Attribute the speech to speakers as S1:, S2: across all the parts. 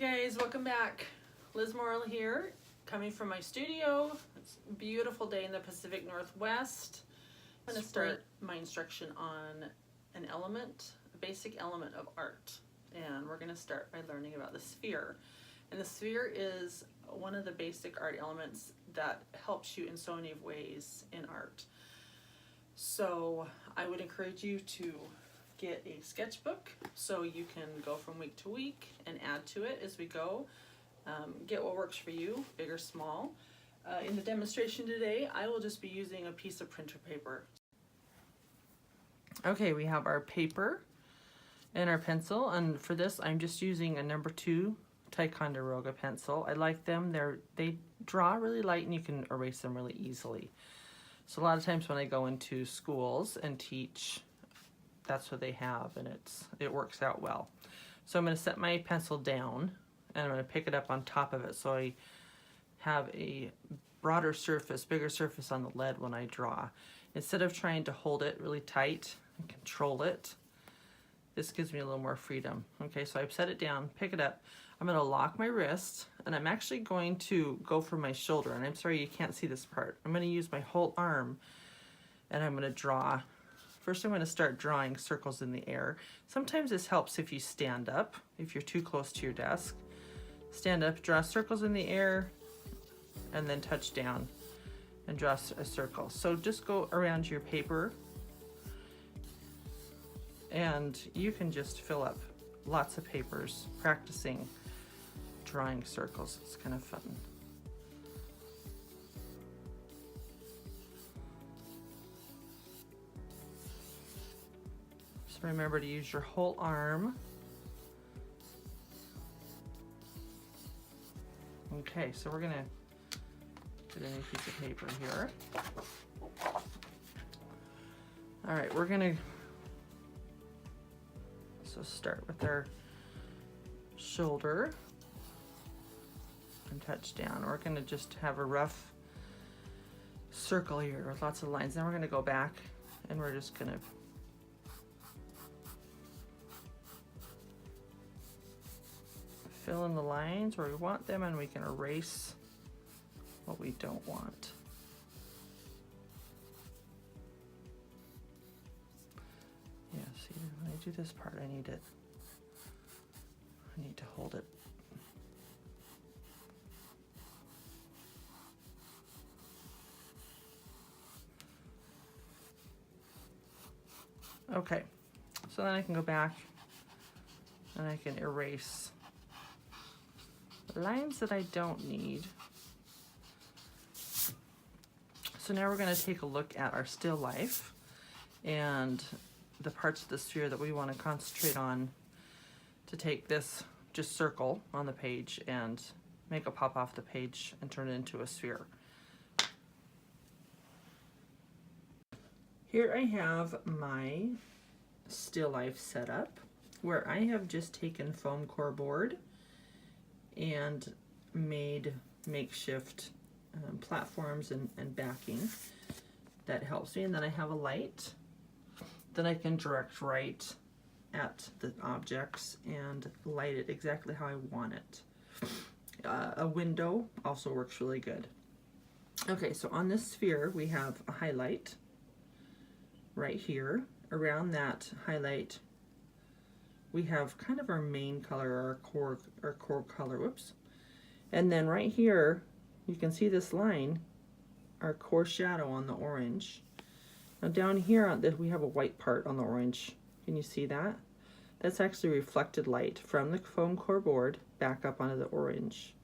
S1: Guys, welcome back. Liz Morrill here, coming from my studio. It's a beautiful day in the Pacific Northwest. I'm going to start my instruction on an element, a basic element of art. And we're going to start by learning about the sphere. And the sphere is one of the basic art elements that helps you in so many ways in art. So I would encourage you to get a sketchbook so you can go from week to week and add to it as we go. Get what works for you, big or small. In the demonstration today, I will just be using a piece of printer paper. Okay, we have our paper and our pencil, and for this I'm just using a number 2 Ticonderoga pencil. I like them. They draw really light and you can erase them really easily. So a lot of times when I go into schools and teach, that's what they have, and it works out well. So I'm going to set my pencil down and I'm going to pick it up on top of it so I have a broader surface, bigger surface on the lead when I draw. Instead of trying to hold it really tight and control it, this gives me a little more freedom. Okay, so I've set it down, pick it up. I'm going to lock my wrist, and I'm actually going to go for my shoulder, and I'm sorry you can't see this part. I'm going to use my whole arm and I'm going to draw. First I'm going to start drawing circles in the air. Sometimes this helps if you stand up, if you're too close to your desk. Stand up, draw circles in the air, and then touch down and draw a circle. So just go around your paper and you can just fill up lots of papers practicing drawing circles. It's kind of fun. Remember to use your whole arm. Okay, so we're gonna get a new piece of paper here. All right, we're gonna start with our shoulder and touch down. We're gonna just have a rough circle here with lots of lines. Then we're gonna go back and we're just gonna fill in the lines where we want them, and we can erase what we don't want. Yeah, see, when I do this part, I need to hold it. Okay, so then I can go back and I can erase lines that I don't need. So now we're going to take a look at our still life and the parts of the sphere that we want to concentrate on to take this just circle on the page and make it pop off the page and turn it into a sphere. Here I have my still life set up where I have just taken foam core board and made makeshift platforms and backing that helps me. And then I have a light that I can direct right at the objects and light it exactly how I want it. A window also works really good. Okay, so on this sphere we have a highlight right here. Around that highlight we have kind of our main color, our core color, whoops. And then right here, you can see this line, our core shadow on the orange. Now down here, we have a white part on the orange. Can you see that? That's actually reflected light from the foam core board back up onto the orange.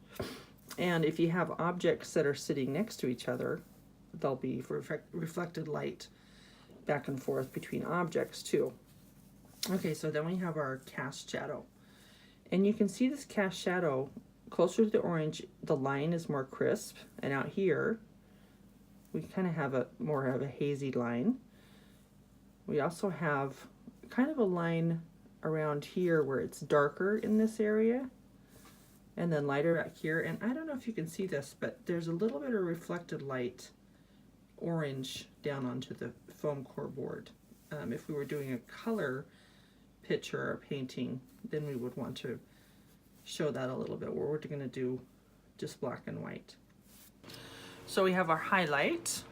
S1: And if you have objects that are sitting next to each other, there'll be reflected light back and forth between objects too. Okay, so then we have our cast shadow. And you can see this cast shadow closer to the orange, the line is more crisp, and out here we kind of have more of a hazy line. We also have kind of a line around here where it's darker in this area and then lighter back here. And I don't know if you can see this, but there's a little bit of reflected light orange down onto the foam core board. If we were doing a color picture or painting, then we would want to show that a little bit. We're going to do just black and white. So we have our highlight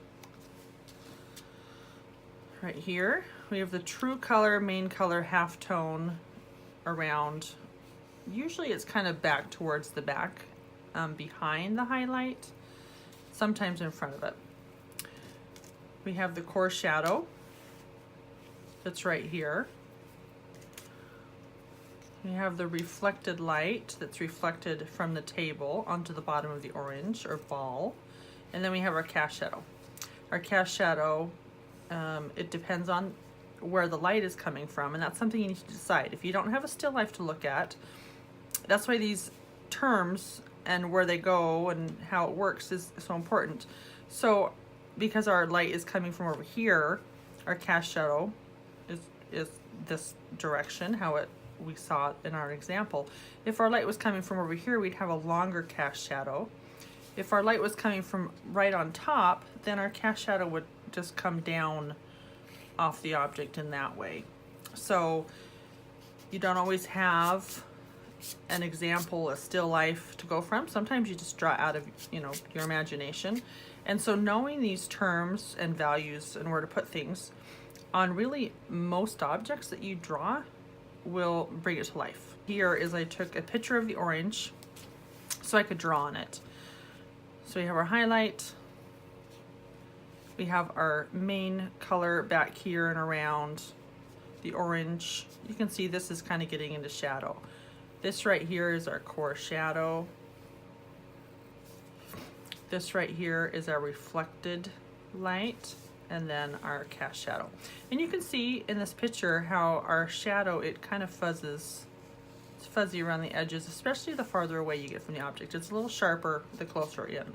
S1: right here. We have the true color, main color, half tone around. Usually it's kind of back towards the back, behind the highlight, sometimes in front of it. We have the core shadow that's right here. We have the reflected light that's reflected from the table onto the bottom of the orange or ball. And then we have our cast shadow. Our cast shadow, it depends on where the light is coming from, and that's something you need to decide. If you don't have a still life to look at, that's why these terms and where they go and how it works is so important. So because our light is coming from over here, our cast shadow is this direction, how we saw it in our example. If our light was coming from over here, we'd have a longer cast shadow. If our light was coming from right on top, then our cast shadow would just come down off the object in that way. So you don't always have an example, a still life to go from. Sometimes you just draw out of, your imagination. And so knowing these terms and values and where to put things on really most objects that you draw will bring it to life. Here is I took a picture of the orange so I could draw on it. So we have our highlight, we have our main color back here and around the orange. You can see this is kind of getting into shadow. This right here is our core shadow. This right here is our reflected light, and then our cast shadow. And you can see in this picture how our shadow, it kind of fuzzes. It's fuzzy around the edges, especially the farther away you get from the object. It's a little sharper the closer in.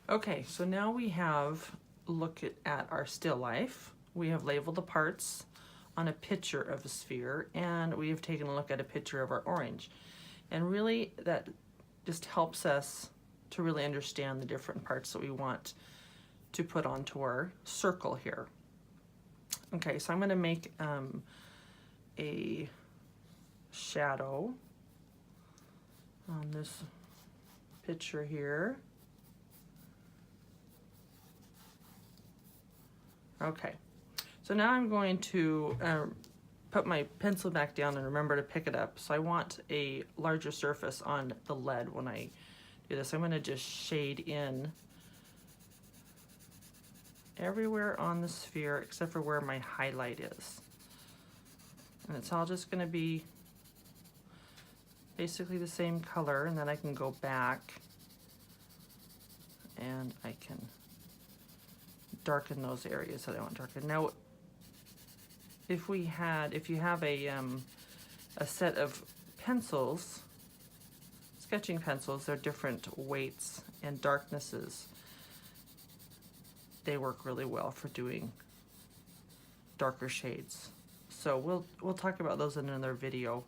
S1: Okay, so now we have looked at our still life. We have labeled the parts on a picture of a sphere, and we have taken a look at a picture of our orange. And really that just helps us to really understand the different parts that we want to put onto our circle here. Okay, so I'm going to make a shadow on this picture here. Okay, so now I'm going to put my pencil back down and remember to pick it up. So I want a larger surface on the lead when I do this. I'm going to just shade in everywhere on the sphere except for where my highlight is. And it's all just going to be basically the same color, and then I can go back and I can darken those areas that I want darkened. Now, if you have a set of pencils, sketching pencils, they're different weights and darknesses. They work really well for doing darker shades. So we'll talk about those in another video.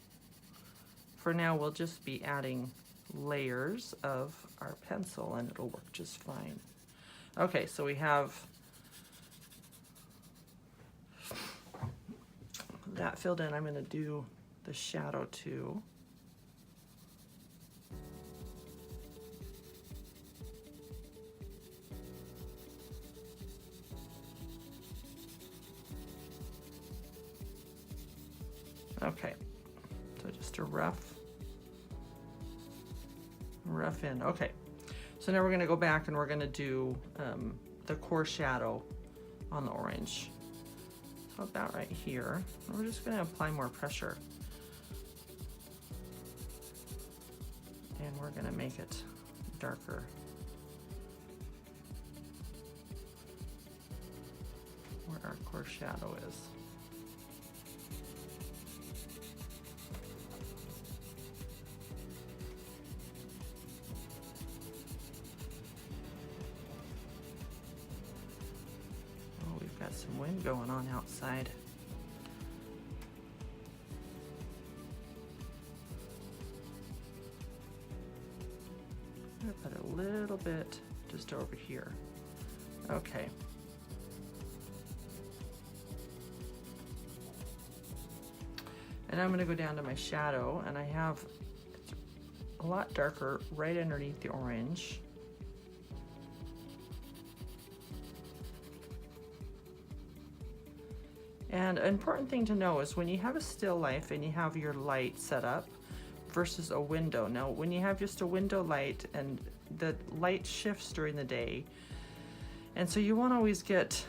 S1: For now, we'll just be adding layers of our pencil and it'll work just fine. Okay, so we have that filled in. I'm going to do the shadow too. Okay, so just a rough in. Okay, so now we're going to go back and we're going to do the core shadow on the orange. So about right here. We're just going to apply more pressure. And we're going to make it darker. Where our core shadow is. Some wind going on outside. I'm gonna put a little bit just over here. Okay. And I'm gonna go down to my shadow, and I have a lot darker right underneath the orange. And an important thing to know is when you have a still life and you have your light set up versus a window. Now, when you have just a window light, and the light shifts during the day, and so you won't always get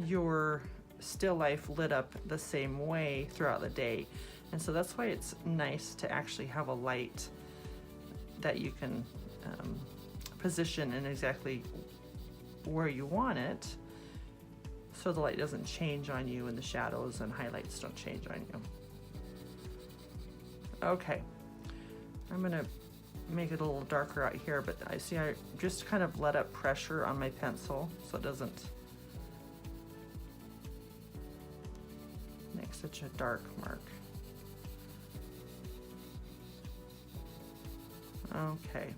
S1: your still life lit up the same way throughout the day. And so that's why it's nice to actually have a light that you can position in exactly where you want it, so the light doesn't change on you and the shadows and highlights don't change on you. Okay, I'm gonna make it a little darker out here, but I just kind of let up pressure on my pencil so it doesn't make such a dark mark. Okay.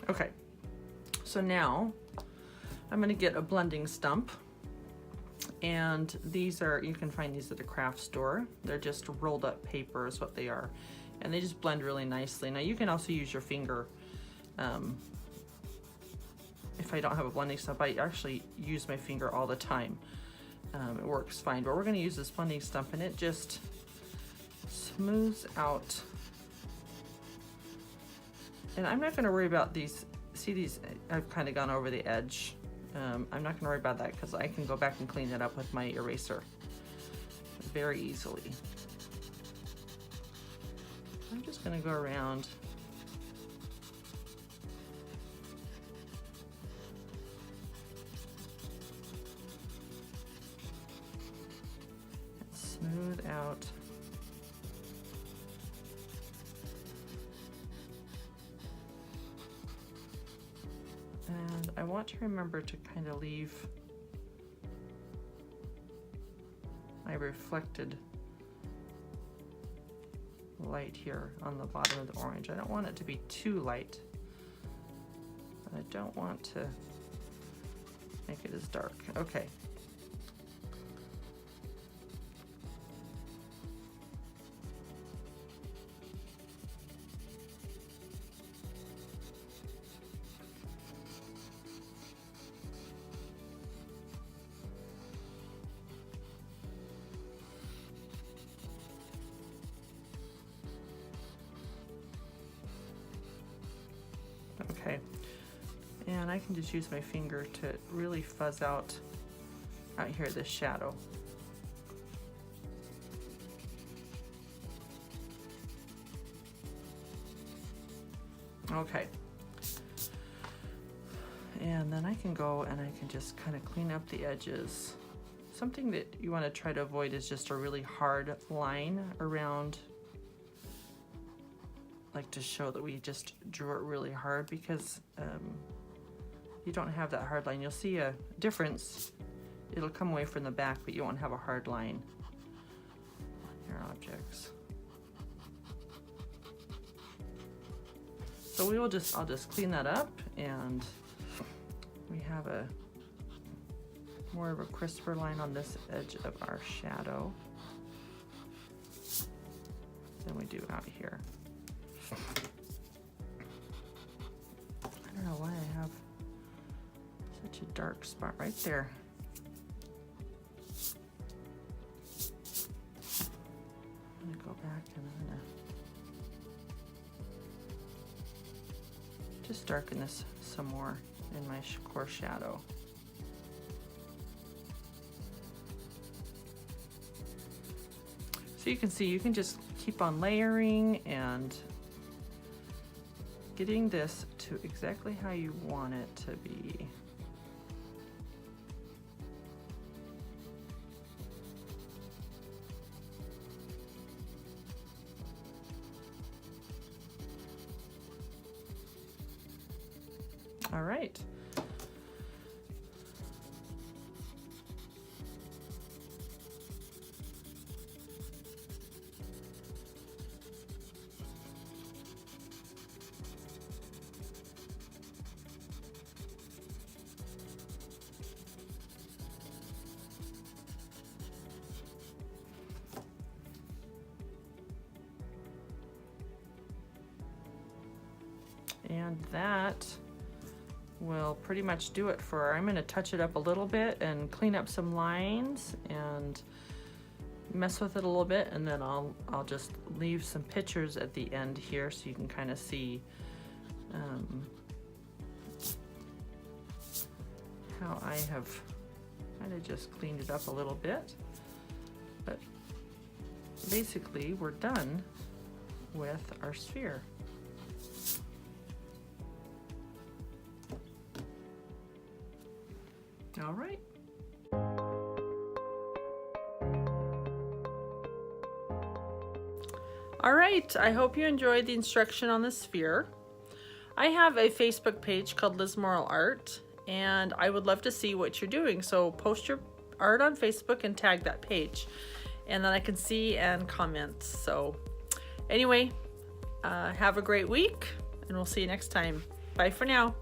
S1: Okay, so now I'm going to get a blending stump, and these are, you can find these at a craft store. They're just rolled up paper is what they are, and they just blend really nicely. Now you can also use your finger. If I don't have a blending stump, I actually use my finger all the time. It works fine, but we're going to use this blending stump, and it just smooths out. And I'm not going to worry about these. See these, I've kind of gone over the edge. I'm not going to worry about that because I can go back and clean it up with my eraser very easily. I'm just going to go around. Smooth out. And I want to remember to kind of leave my reflected light here on the bottom of the orange. I don't want it to be too light, but I don't want to make it as dark. Okay. Okay, and I can just use my finger to really fuzz out here this shadow. Okay, and then I can go and I can just kind of clean up the edges. Something that you want to try to avoid is just a really hard line around, like to show that we just drew it really hard, because you don't have that hard line. You'll see a difference. It'll come away from the back, but you won't have a hard line on your objects. So I'll just clean that up, and we have a more of a crisper line on this edge of our shadow than we do out here. I don't know why I have such a dark spot right there. I'm gonna go back and I'm gonna just darken this some more in my core shadow. So you can see, you can just keep on layering and getting this to exactly how you want it to be. All right. that will pretty much do it for her. I'm going to touch it up a little bit and clean up some lines and mess with it a little bit, and then I'll just leave some pictures at the end here so you can kind of see how I have kind of just cleaned it up a little bit. But basically we're done with our sphere. All right. All right, I hope you enjoyed the instruction on the sphere. I have a Facebook page called Liz Morrill Art, and I would love to see what you're doing. So post your art on Facebook and tag that page, and then I can see and comment. So anyway, have a great week, and we'll see you next time. Bye for now.